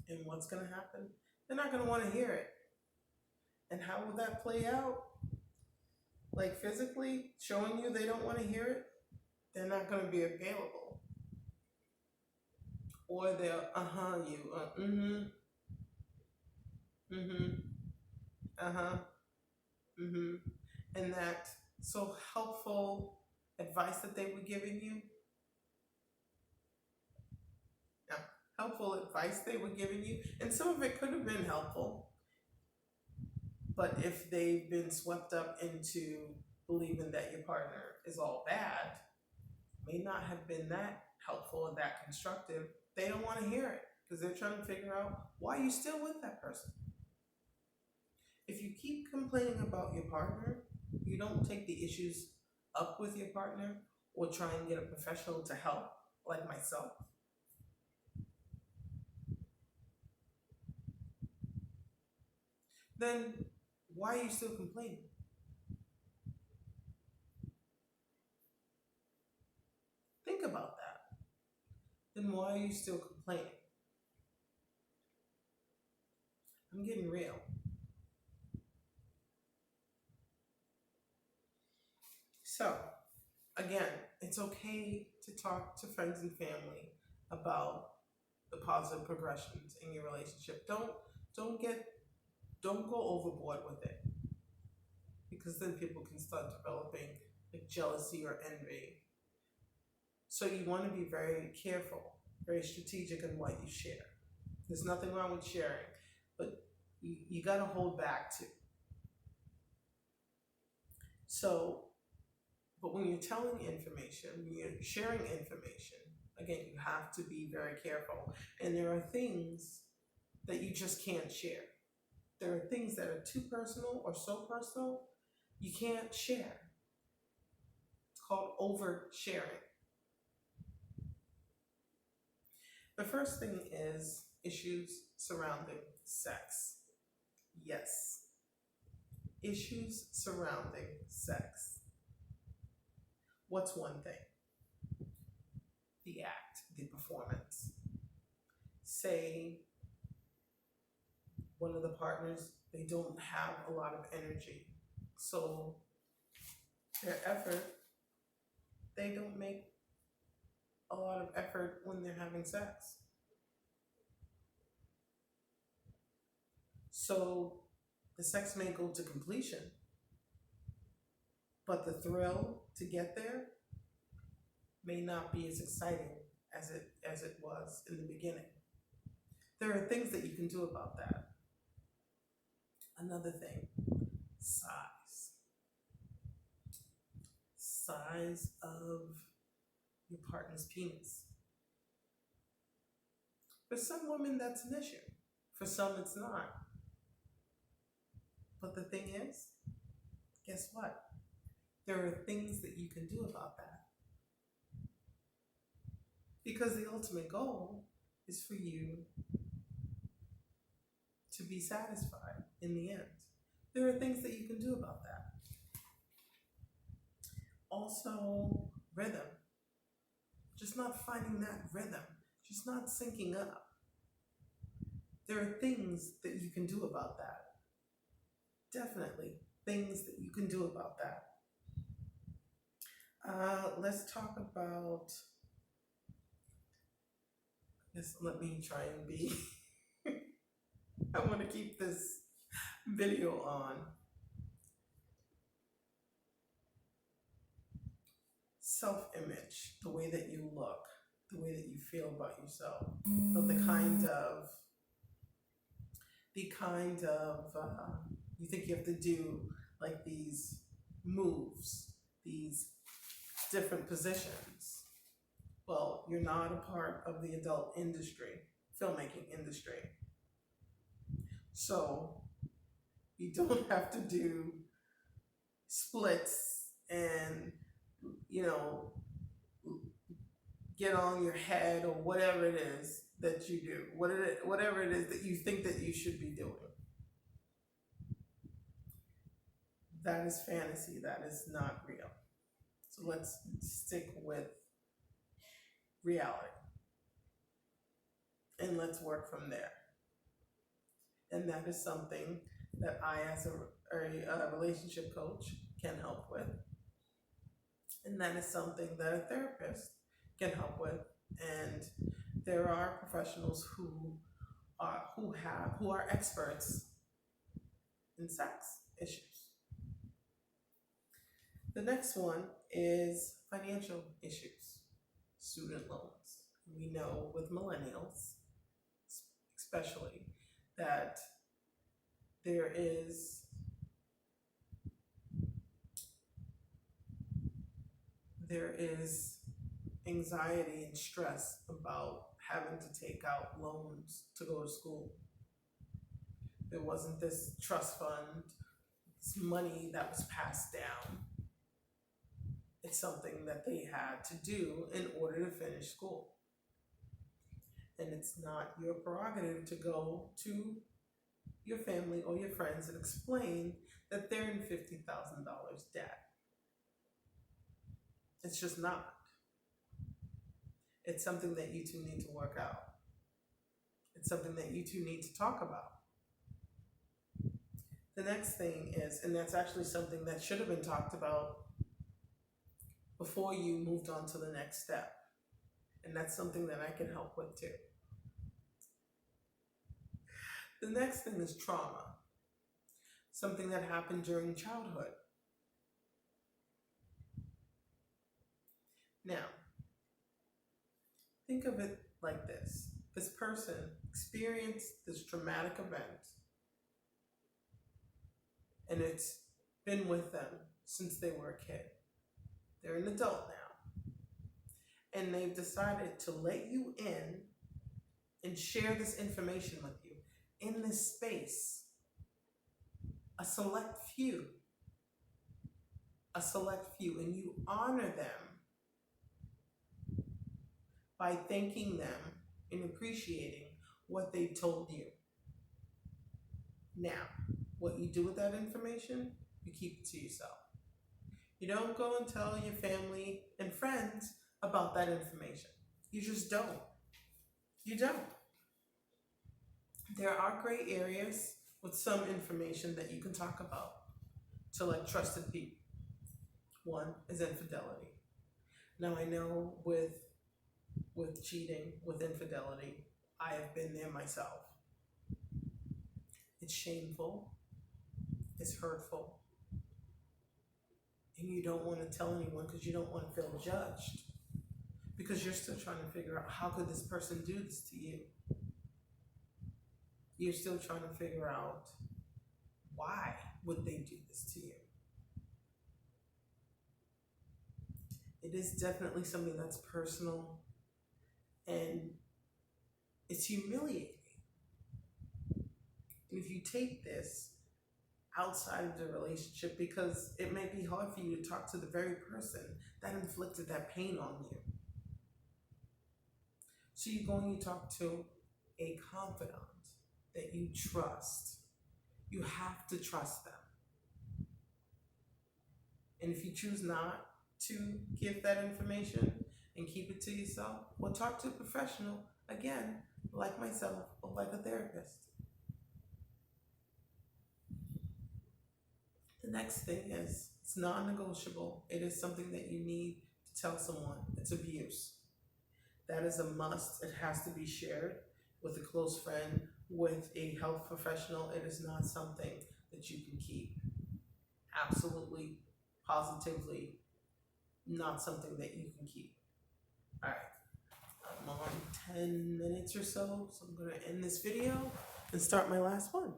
And what's going to happen? They're not going to want to hear it. And how will that play out? Like physically showing you they don't want to hear it, they're not going to be available. Or they'll, uh-huh, mm-hmm. And that so helpful advice that they were giving you, yeah, helpful advice they were giving you, and some of it could have been helpful, but if they've been swept up into believing that your partner is all bad, may not have been that helpful or that constructive. They don't want to hear it because they're trying to figure out why you're still with that person. If you keep complaining about your partner, you don't take the issues up with your partner or try and get a professional to help, like myself, then why are you still complaining? Think about that. Then why are you still complaining? I'm getting real. So, again, it's okay to talk to friends and family about the positive progressions in your relationship. Don't get don't go overboard with it because then people can start developing like jealousy or envy. So you want to be very careful, very strategic in what you share. There's nothing wrong with sharing, but you got to hold back too. So, but when you're telling information, when you're sharing information, again, you have to be very careful. And there are things that you just can't share. There are things that are too personal or so personal, you can't share. It's called oversharing. The first thing is issues surrounding sex. Yes, issues surrounding sex. What's one thing? The act, the performance. Say one of the partners, they don't have a lot of energy. So their effort, they don't make a lot of effort when they're having sex. So the sex may go to completion, but the thrill to get there may not be as exciting as it was in the beginning. There are things that you can do about that. Another thing, size. Size of your partner's penis. For some women, that's an issue. For some, it's not. But the thing is, guess what? There are things that you can do about that. Because the ultimate goal is for you to be satisfied in the end. There are things that you can do about that. Also, rhythm. Just not finding that rhythm, just not syncing up. There are things that you can do about that. Definitely things that you can do about that. Let's talk about, let me try and be, I want to keep this video on. Self-image, the way that you look, the way that you feel about yourself, but you think you have to do like these moves, these different positions. Well, you're not a part of the adult industry, filmmaking industry. So you don't have to do splits and, get on your head or whatever it is that you do, whatever it is that you think that you should be doing. That is fantasy, that is not real. So let's stick with reality and let's work from there. And that is something that I, as a relationship coach, can help with. And that is something that a therapist can help with. And there are professionals who are experts in sex issues. The next one is financial issues, student loans. We know with millennials, especially, that there is anxiety and stress about having to take out loans to go to school. There wasn't this trust fund, this money that was passed down. It's something that they had to do in order to finish school. And it's not your prerogative to go to your family or your friends and explain that they're in $50,000 debt. It's just not. It's something that you two need to work out. It's something that you two need to talk about. The next thing is, and that's actually something that should have been talked about before you moved on to the next step. And that's something that I can help with too. The next thing is trauma. Something that happened during childhood. Now, think of it like this. This person experienced this traumatic event, and it's been with them since they were a kid. They're an adult now. And they've decided to let you in and share this information with you in this space. A select few, and you honor them by thanking them and appreciating what they told you. Now, what you do with that information, you keep it to yourself. You don't go and tell your family and friends about that information. You just don't. You don't. There are gray areas with some information that you can talk about to like trusted people. One is infidelity. Now I know with cheating, with infidelity, I have been there myself. It's shameful, it's hurtful, and you don't want to tell anyone because you don't want to feel judged, because you're still trying to figure out, how could this person do this to you? You're still trying to figure out, why would they do this to you? It is definitely something that's personal, and it's humiliating. And if you take this outside of the relationship, because it may be hard for you to talk to the very person that inflicted that pain on you. So you go and you talk to a confidant that you trust. You have to trust them. And if you choose not to give that information and keep it to yourself, well, talk to a professional, again, like myself or like a therapist. The next thing is, it's non-negotiable. It is something that you need to tell someone. It's abuse. That is a must. It has to be shared with a close friend, with a health professional. It is not something that you can keep. Absolutely, positively, not something that you can keep. All right, I'm on 10 minutes or so I'm going to end this video and start my last one.